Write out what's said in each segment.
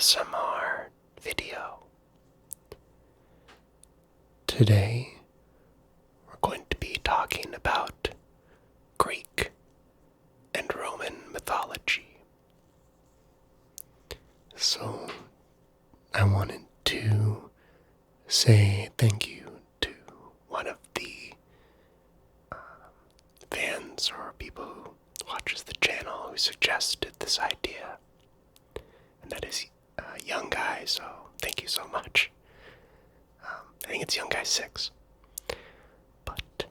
ASMR video. Today, we're going to be talking about Greek and Roman mythology. So, I wanted to say thank you to one of the fans or people who watches the channel who suggested this idea. And that is Young Guy, so thank you so much. I think it's Young Guy 6. But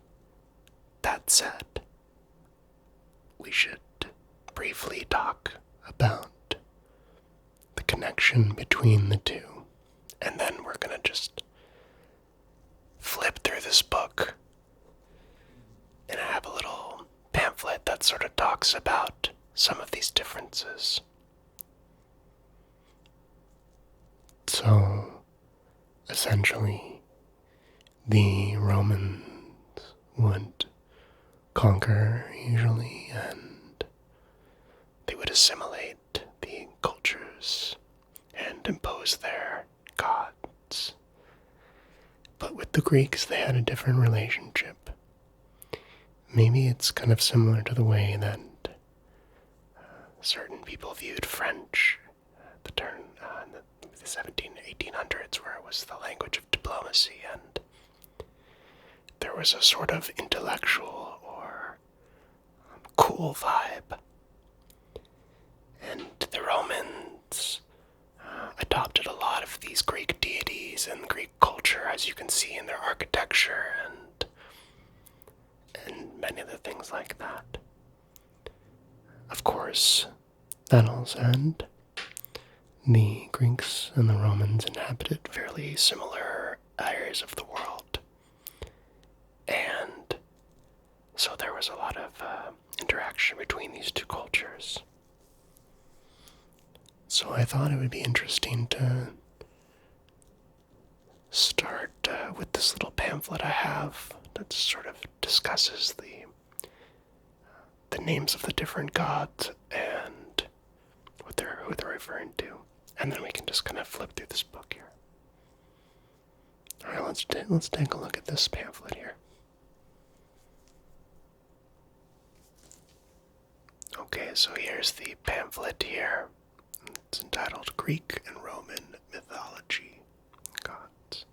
that said, we should briefly talk about the connection between the two. And then we're going to just flip through this book. And I have a little pamphlet that sort of talks about some of these differences. So, essentially, the Romans would conquer usually, and they would assimilate the cultures and impose their gods. But with the Greeks, they had a different relationship. Maybe it's kind of similar to the way that certain people viewed French at the turn in the 1800s, where it was the language of diplomacy, and there was a sort of intellectual or cool vibe. And the Romans adopted a lot of these Greek deities and Greek culture, as you can see in their architecture and many other things like that. Of course, that all said, the Greeks and the Romans inhabited fairly similar areas of the world. And so there was a lot of interaction between these two cultures. So I thought it would be interesting to start with this little pamphlet I have that sort of discusses the names of the different gods and who they're referring to. And then we can just kind of flip through this book here. All right, let's take a look at this pamphlet here. Okay, so here's the pamphlet here. It's entitled Greek and Roman Mythology Gods.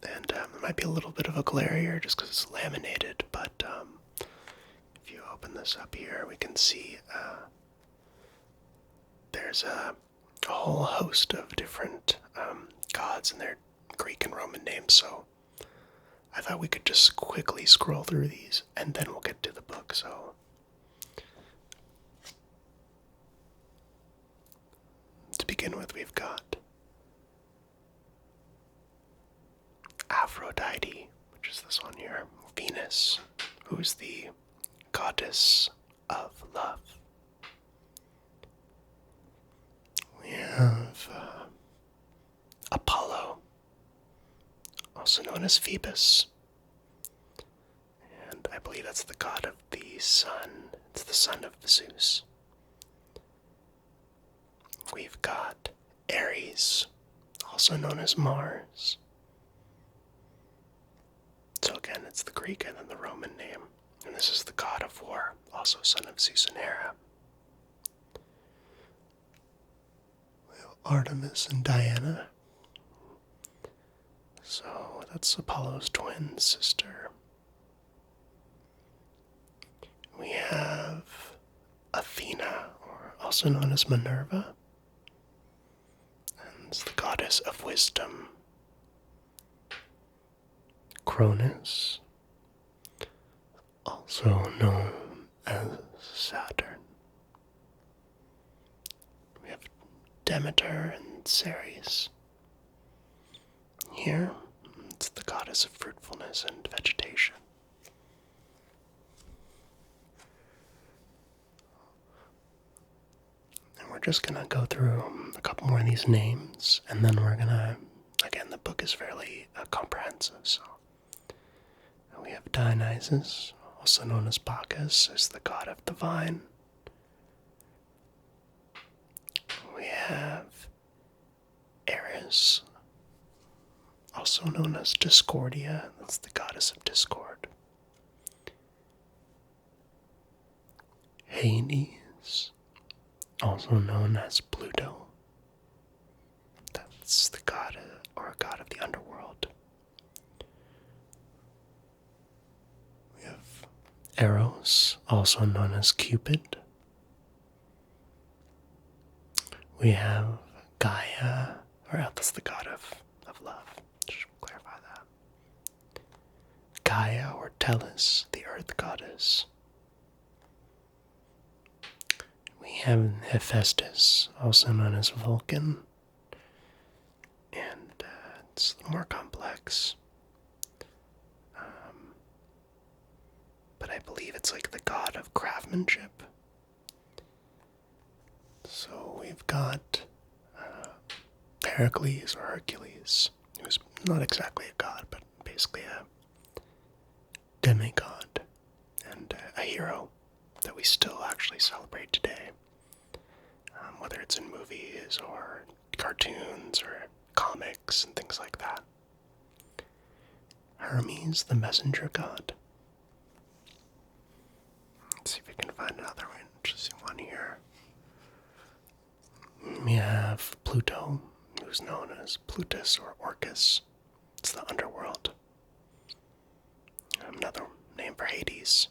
And there might be a little bit of a glare here just because it's laminated, but if you open this up here, we can see there's a whole host of different gods and their Greek and Roman names, so I thought we could just quickly scroll through these and then we'll get to the book. So to begin with, we've got Aphrodite, which is this one here, Venus, who's the goddess of love. We have Apollo, also known as Phoebus, and I believe that's the god of the sun. It's the son of Zeus. We've got Aries, also known as Mars. So again, it's the Greek and then the Roman name. And this is the god of war, also son of Zeus and Hera. We have Artemis and Diana. So that's Apollo's twin sister. We have Athena, or also known as Minerva. And it's the goddess of wisdom. Cronus, also known as Saturn. We have Demeter and Ceres. Here, it's the goddess of fruitfulness and vegetation. And we're just going to go through a couple more of these names, and then we're going to, again, the book is fairly comprehensive, so we have Dionysus, also known as Bacchus, as the god of the vine. We have Aries, also known as Discordia. That's the goddess of discord. Hades, also known as Pluto. That's the god of the underworld. We have Eros, also known as Cupid. We have Gaia, that's the god of love. Just clarify that. Gaia or Tellus, the earth goddess. We have Hephaestus, also known as Vulcan. And it's a little more complex. But I believe it's like the god of craftsmanship. So we've got Heracles or Hercules, who's not exactly a god, but basically a demigod and a hero that we still actually celebrate today. Whether it's in movies or cartoons or comics and things like that. Hermes the Messenger god. Let's see if we can find another interesting one here. We have Pluto, who's known as Plutus or Orcus. It's the underworld. Another name for Hades.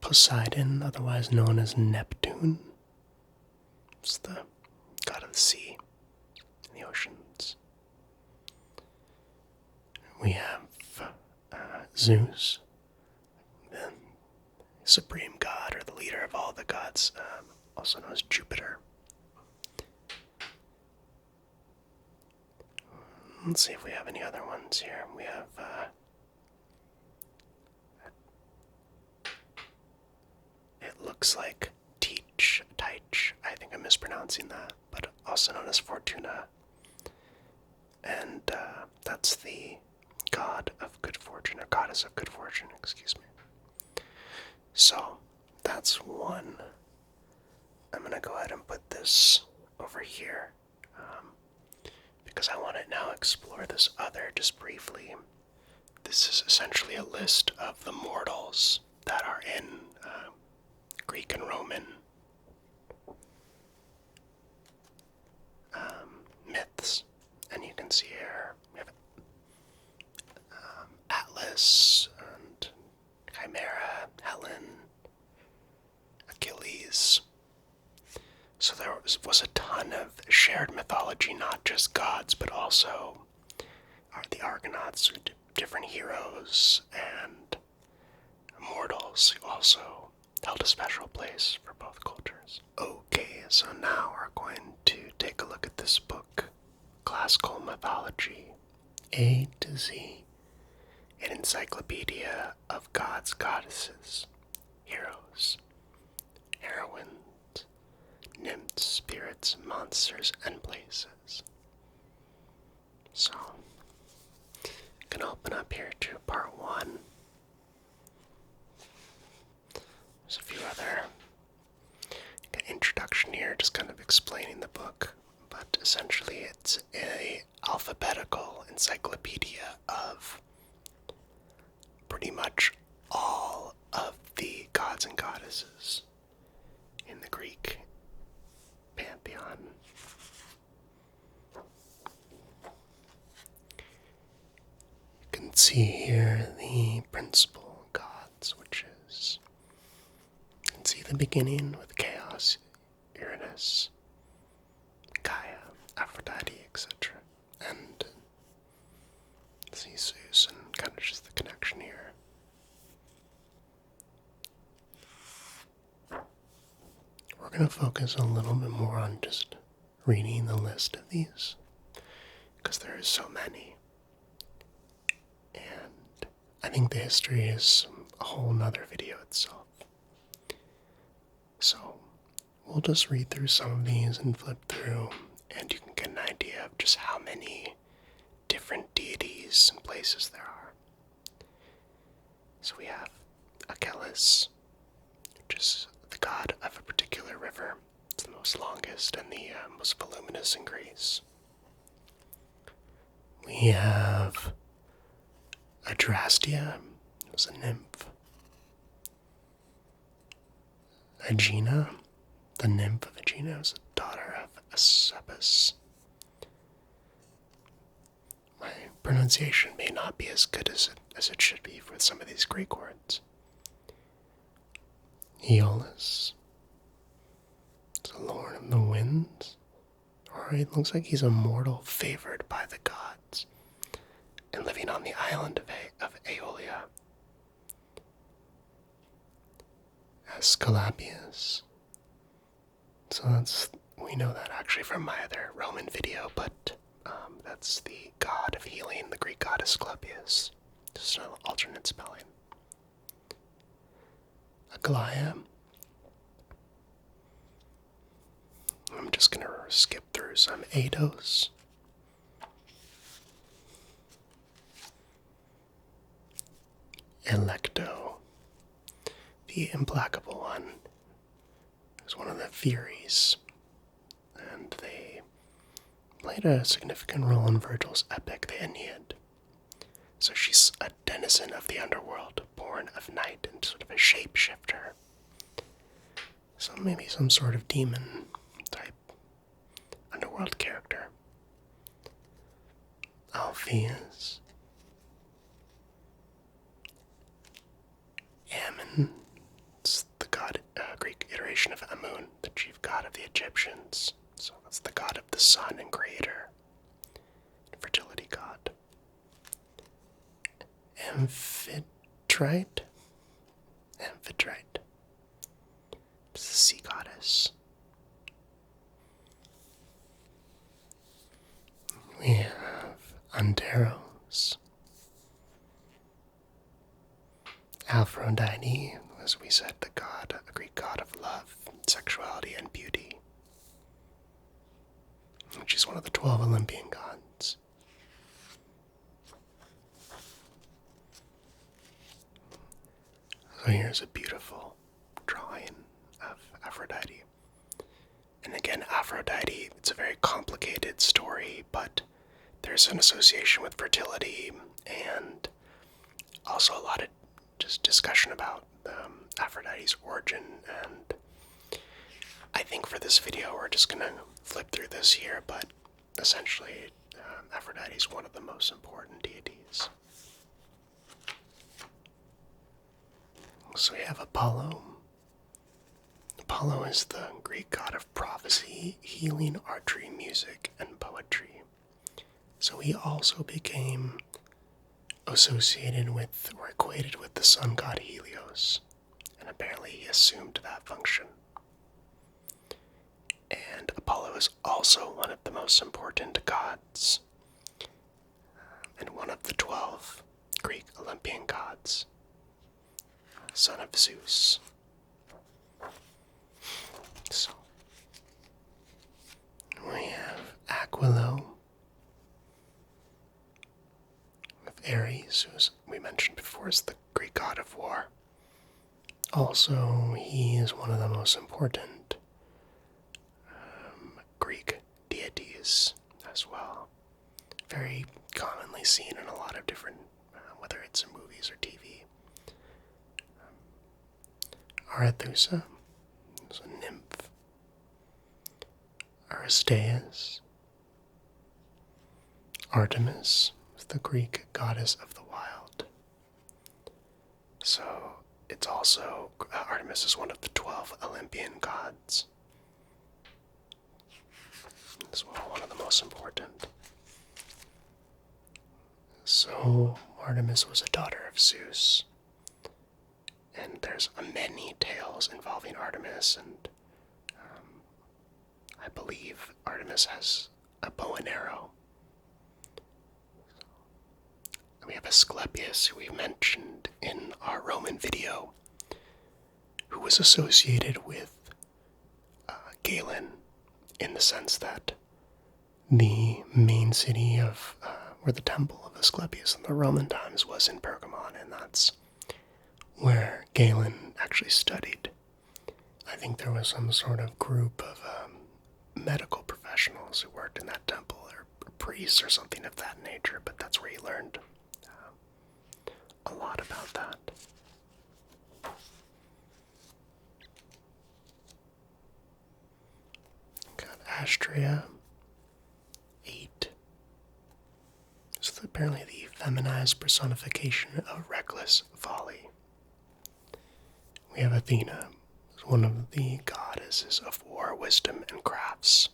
Poseidon, otherwise known as Neptune. It's the god of the sea and the oceans. We have Zeus, the supreme god or the leader of all the gods, also known as Jupiter. Let's see if we have any other ones here. We have it looks like Teach, I think I'm mispronouncing that, but also known as Fortuna. And that's the god of good fortune, or goddess of good fortune, excuse me. So, that's one. I'm going to go ahead and put this over here, because I want to now explore this other just briefly. This is essentially a list of the mortals that are in Greek and Roman myths. And you can see here we have Atlas and Chimera, Helen, Achilles. So there was a ton of shared mythology, not just gods, but also the Argonauts, different heroes, and mortals who also held a special place for both cultures. Okay, so now we're going to take a look at this book, Classical Mythology A to Z, an Encyclopedia of Gods Goddesses, Heroes, Heroines, Nymphs, Spirits, Monsters, and Places. So, I'm going to open up here to part 1. There's a few other introduction here, just kind of explaining the book, but essentially it's a alphabetical encyclopedia of pretty much all of the gods and goddesses in the Greek pantheon. You can see here the principal gods, which is, you can see the beginning with chaos, Uranus, Gaia, Aphrodite, etc. And see Zeus and kind of just the connection here. We're going to focus a little bit more on just reading the list of these, because there is so many. And I think the history is a whole nother video itself. So we'll just read through some of these and flip through, and you can get an idea of just how many different deities and places there are. So we have Achilles, which is the god of most longest and the most voluminous in Greece. We have Adrastia, who was a nymph. Aegina, the nymph of Aegina, was a daughter of Asclepus. My pronunciation may not be as good as it should be with some of these Greek words. Aeolus, the Lord of the Winds, or it looks like he's a mortal favored by the gods and living on the island of Aeolia. Asclepius. So we know that actually from my other Roman video, but that's the god of healing, the Greek god Asclepius. Just an alternate spelling. Aglaia. I'm just going to skip through some Ados. Electo, the implacable one, is one of the Furies, and they played a significant role in Virgil's epic, the Aeneid. So she's a denizen of the underworld, born of night, and sort of a shapeshifter. So maybe some sort of demon type underworld character. Alpheus. Ammon. It's the god, Greek iteration of Amun, the chief god of the Egyptians. So that's the god of the sun and creator. Fertility god. Amphitrite. Amphitrite. It's the sea goddess. We have Anteros. Aphrodite, as we said, the god, a Greek god of love, sexuality, and beauty. She's one of the 12 Olympian gods. So here's a beautiful drawing of Aphrodite. And again, Aphrodite, it's a very complicated story, but there's an association with fertility and also a lot of just discussion about Aphrodite's origin. And I think for this video, we're just going to flip through this here, but essentially, Aphrodite is one of the most important deities. So we have Apollo. Apollo is the Greek god of prophecy, healing, archery, music, and poetry. So he also became associated with or equated with the sun god Helios, and apparently he assumed that function. And Apollo is also one of the most important gods, and one of the 12 Greek Olympian gods, son of Zeus. So, we have Aquilo of Aries, who we mentioned before is the Greek god of war. Also, he is one of the most important Greek deities as well. Very commonly seen in a lot of different, whether it's in movies or TV. Arethusa is a nymph. Aristeas. Artemis is the Greek goddess of the wild. So it's also, Artemis is one of the 12 Olympian gods. As well, one of the most important. So Artemis was a daughter of Zeus. And there's many tales involving Artemis, and I believe Artemis has a bow and arrow. We have Asclepius, who we mentioned in our Roman video, who was associated with Galen, in the sense that the main city of, where the temple of Asclepius in the Roman times was in Pergamon, and that's where Galen actually studied I think there was some sort of group of medical professionals who worked in that temple, or priests or something of that nature, but that's where he learned a lot about that. Got Astrea 8. This is apparently the feminized personification of reckless folly. We have Athena, one of the goddesses of war, wisdom, and crafts.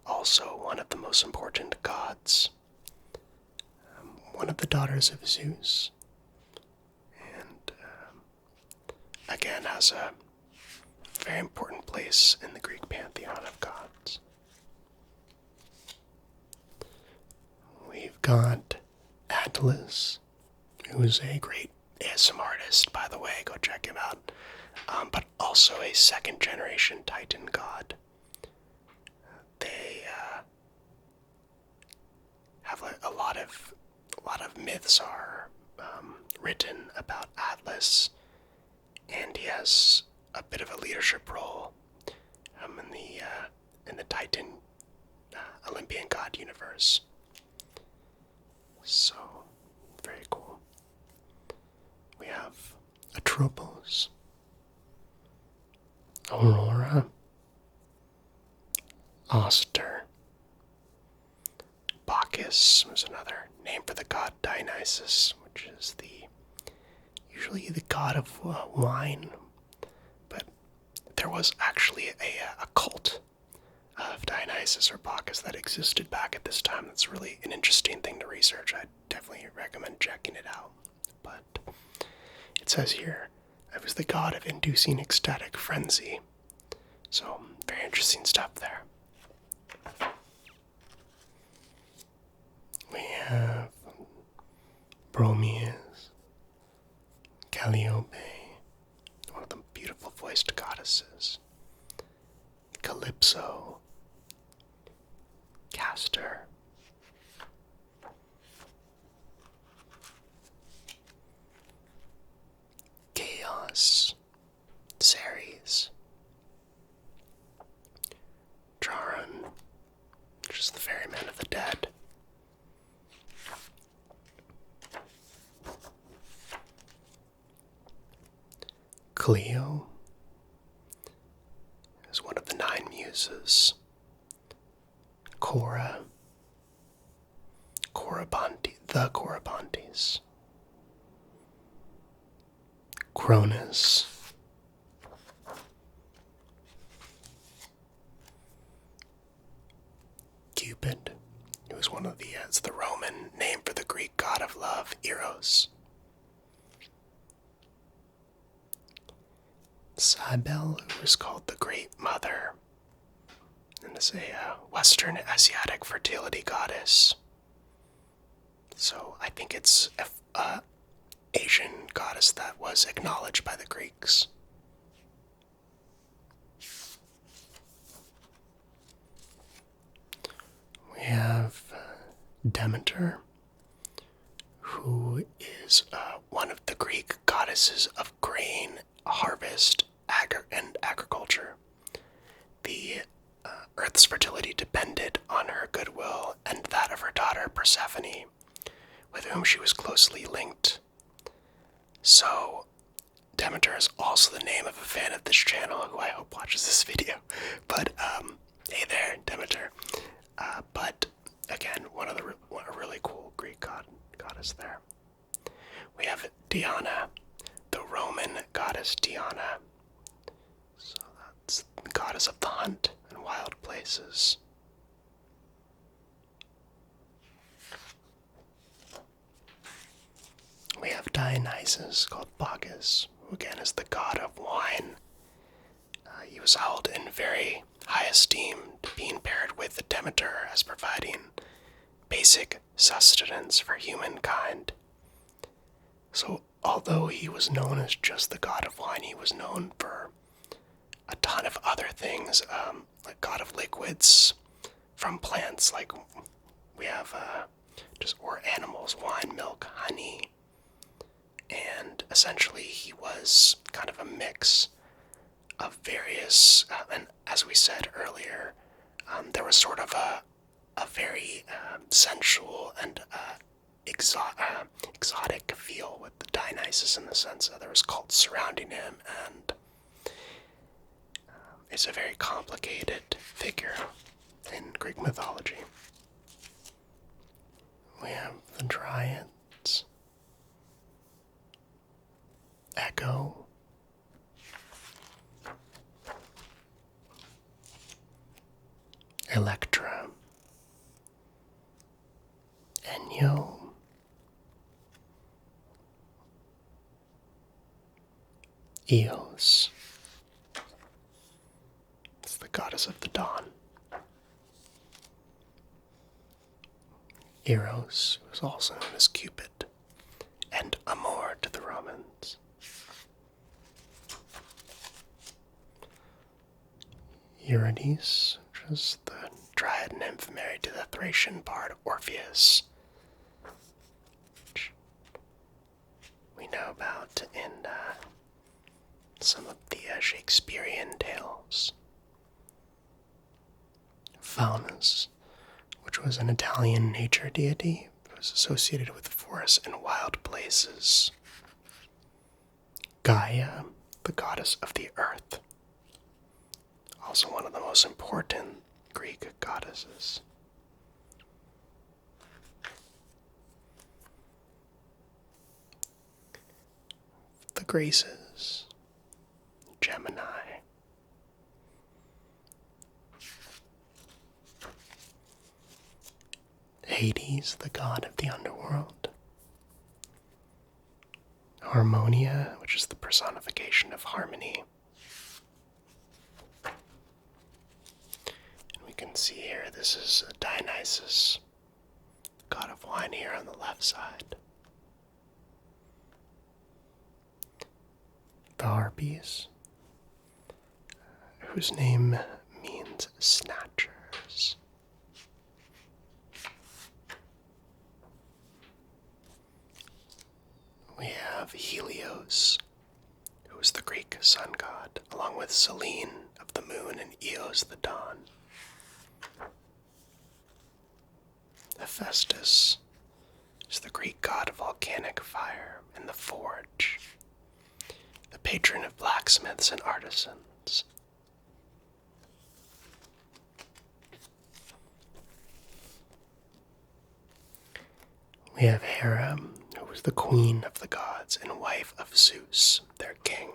Also one of the most important gods. One of the daughters of Zeus. And again has a very important place in the Greek pantheon of gods. We've got Atlas, who's a great ASM artist, by the way, go check him out. But also a second-generation Titan god. They have a lot of myths are written about Atlas, and he has a bit of a leadership role in the Titan Olympian god universe. So very cool. We have Atropos, Aurora, Oster, Bacchus was another name for the god Dionysus, which is usually the god of wine, but there was actually a cult of Dionysus or Bacchus that existed back at this time. That's really an interesting thing to research. I definitely recommend checking it out. But it says here, it was the god of inducing ecstatic frenzy. So, very interesting stuff there. We have Bromeus, Calliope, one of the beautiful voiced goddesses, Calypso, Castor, Chaos, Ceres, Charon, which is the ferryman of the dead, Cleo is one of the 9 muses, Cora, the Corybantes, Cronus, Cupid, who is one of it's the Roman name for the Greek god of love, Eros. Cybele, who is called the Great Mother, and is a Western Asiatic fertility goddess. So I think it's an Asian goddess that was acknowledged by the Greeks. We have Demeter, who is one of the Greek goddesses of grain, harvest, and agriculture. The Earth's fertility depended on her goodwill and that of her daughter Persephone, with whom she was closely linked. So, Demeter is also the name of a fan of this channel who I hope watches this video. But, hey there, Demeter. But, again, a really cool Greek goddess there. We have Diana, the Roman goddess Diana. So that's the goddess of the hunt and wild places. We have Dionysus, called Bacchus, who again is the god of wine. He was held in very high esteem, being paired with Demeter as providing basic sustenance for humankind. So, although he was known as just the god of wine, he was known for a ton of other things, like god of liquids from plants, like we have or animals, wine, milk, honey, and essentially he was kind of a mix of various, and as we said earlier, there was sort of a very sensual and exotic feel with Dionysus, in the sense that there was cults surrounding him, and is a very complicated figure in Greek mythology. We have the Dryads, Echo, Electra, Enyo, Eos. It's the goddess of the dawn. Eros, who was also known as Cupid, and Amor to the Romans. Eurydice, which was the Dryad nymph married to the Thracian bard Orpheus, which we know about in some of the Shakespearean tales. Faunus, which was an Italian nature deity, was associated with forests and wild places. Gaia, the goddess of the earth, also one of the most important Greek goddesses. The Graces, Gemini. Hades, the god of the underworld. Harmonia, which is the personification of harmony. And we can see here, this is Dionysus, god of wine here on the left side. The Harpies, whose name means snatchers. We have Helios, who is the Greek sun god, along with Selene of the moon and Eos the dawn. Hephaestus is the Greek god of volcanic fire and the forge, the patron of blacksmiths and artisans. We have Hera, who was the queen of the gods and wife of Zeus, their king.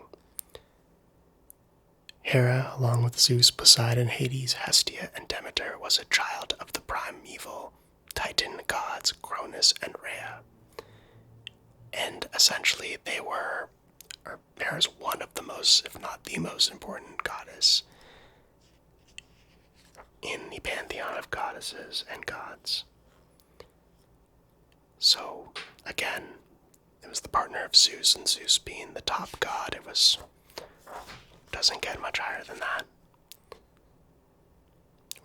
Hera, along with Zeus, Poseidon, Hades, Hestia, and Demeter, was a child of the primeval Titan gods Cronus and Rhea. And essentially Hera's one of the most, if not the most important goddess in the pantheon of goddesses and gods. So, again, it was the partner of Zeus, and Zeus being the top god, doesn't get much higher than that.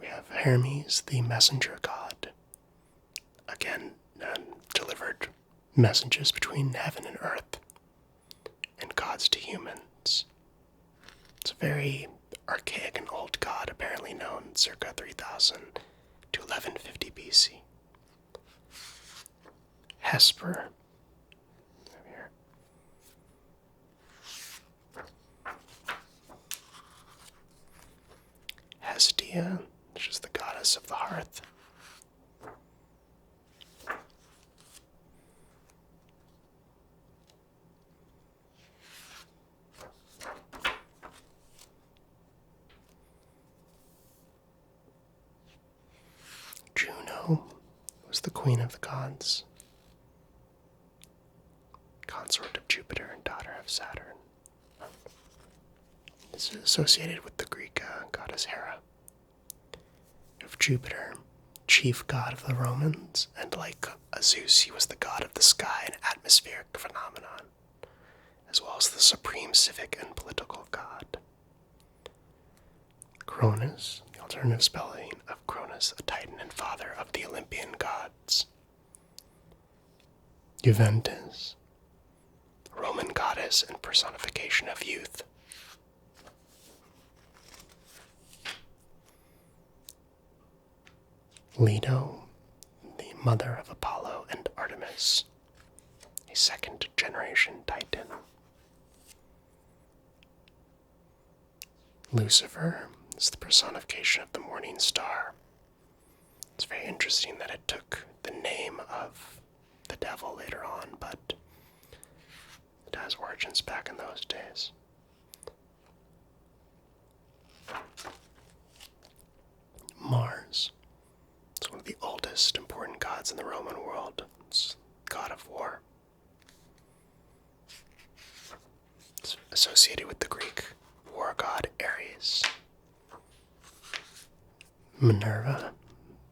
We have Hermes, the messenger god. Again, delivered messages between heaven and earth, and gods to humans. It's a very archaic and old god, apparently known circa 3000 to 1150 BC. Hesper. Over here. Hestia, which is the goddess of the hearth. Juno was the queen of the gods, consort of Jupiter and daughter of Saturn. This is associated with the Greek goddess Hera. Of Jupiter, chief god of the Romans, and like Zeus, he was the god of the sky and atmospheric phenomenon, as well as the supreme civic and political god. Cronus, the alternative spelling of Cronus, the Titan and father of the Olympian gods. Juventus, Roman goddess and personification of youth. Leto, the mother of Apollo and Artemis, a second-generation Titan. Lucifer is the personification of the morning star. It's very interesting that it took the name of the devil later on, but it has origins back in those days. Mars. It's one of the oldest important gods in the Roman world. It's god of war. It's associated with the Greek war god Aries. Minerva,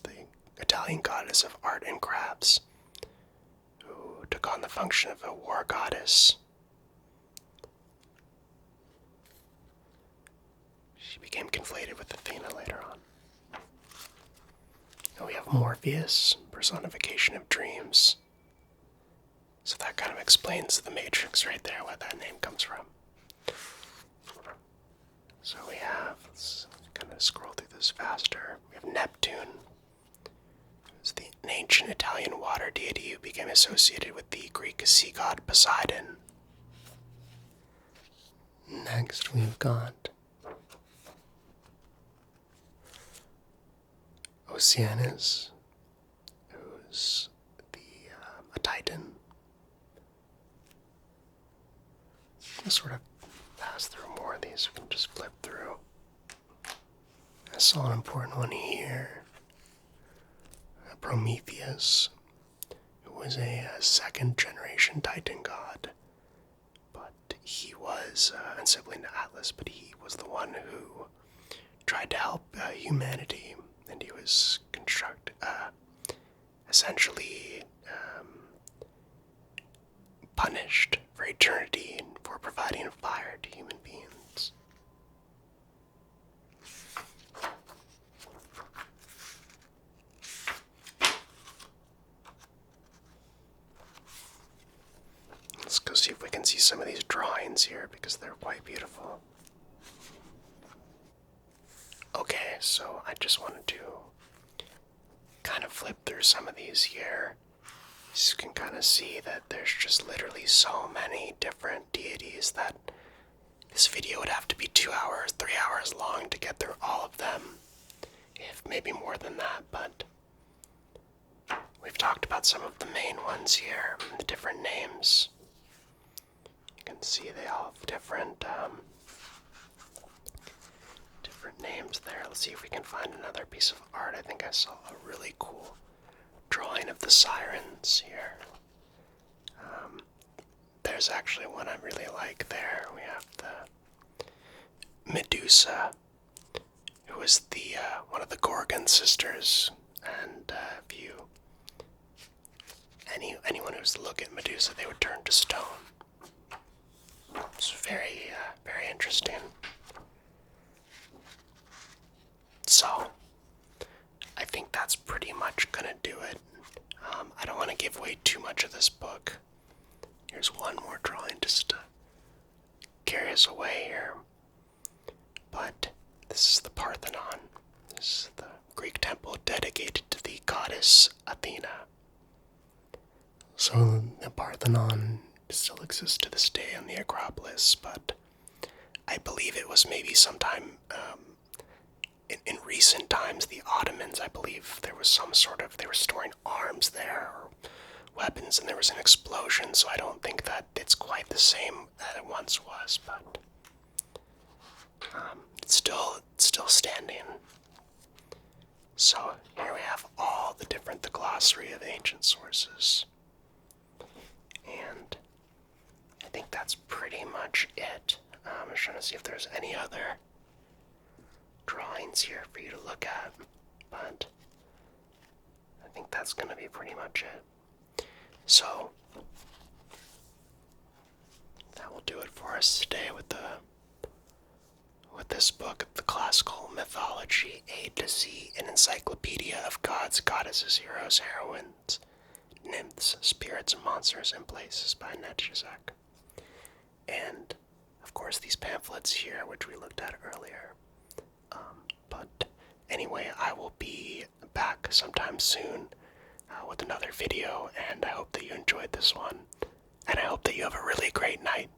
the Italian goddess of art and crafts, who took on the function of a war goddess. She became conflated with Athena later on. And we have Morpheus, personification of dreams. So that kind of explains the Matrix right there, where that name comes from. So we have, let's kind of scroll through this faster. We have Neptune, who's an ancient Italian water deity who became associated with the Greek sea god Poseidon. Next we've got Oceanus, who's a Titan. Let's sort of pass through more of these. We can just flip through. I saw an important one here. Prometheus, who was a second-generation Titan god. But he was, and sibling to Atlas, but he was the one who tried to help humanity. And he was essentially punished for eternity for providing fire to human beings. Let's go see if we can see some of these drawings here, because they're quite beautiful. Okay, so I just wanted to kind of flip through some of these here. You can kind of see that there's just literally so many different deities that this video would have to be 2 hours, 3 hours long to get through all of them, if maybe more than that, but we've talked about some of the main ones here, and the different names. You can see they all have different names there. Let's see if we can find another piece of art. I think I saw a really cool drawing of the sirens here. There's actually one I really like there. We have the Medusa, who is the one of the Gorgon sisters, and anyone who's to look at Medusa, they would turn to stone. It's very interesting. So, I think that's pretty much gonna do it. I don't want to give away too much of this book. Here's one more drawing just to carry us away here. But this is the Parthenon. This is the Greek temple dedicated to the goddess Athena. So the Parthenon still exists to this day on the Acropolis, but I believe it was maybe sometime in recent times, the Ottomans, I believe there was they were storing arms there, or weapons, and there was an explosion, so I don't think that it's quite the same that it once was, but it's still standing. So here we have all the glossary of ancient sources. And I think that's pretty much it. I'm just trying to see if there's any other drawings here for you to look at, but I think that's going to be pretty much it. So that will do it for us today with this book, The Classical Mythology A to Z, an Encyclopedia of Gods, Goddesses, Heroes, Heroines, Nymphs, Spirits, and Monsters, and Places by Neptune. And of course these pamphlets here, which we looked at earlier. But anyway, I will be back sometime soon with another video, and I hope that you enjoyed this one. And I hope that you have a really great night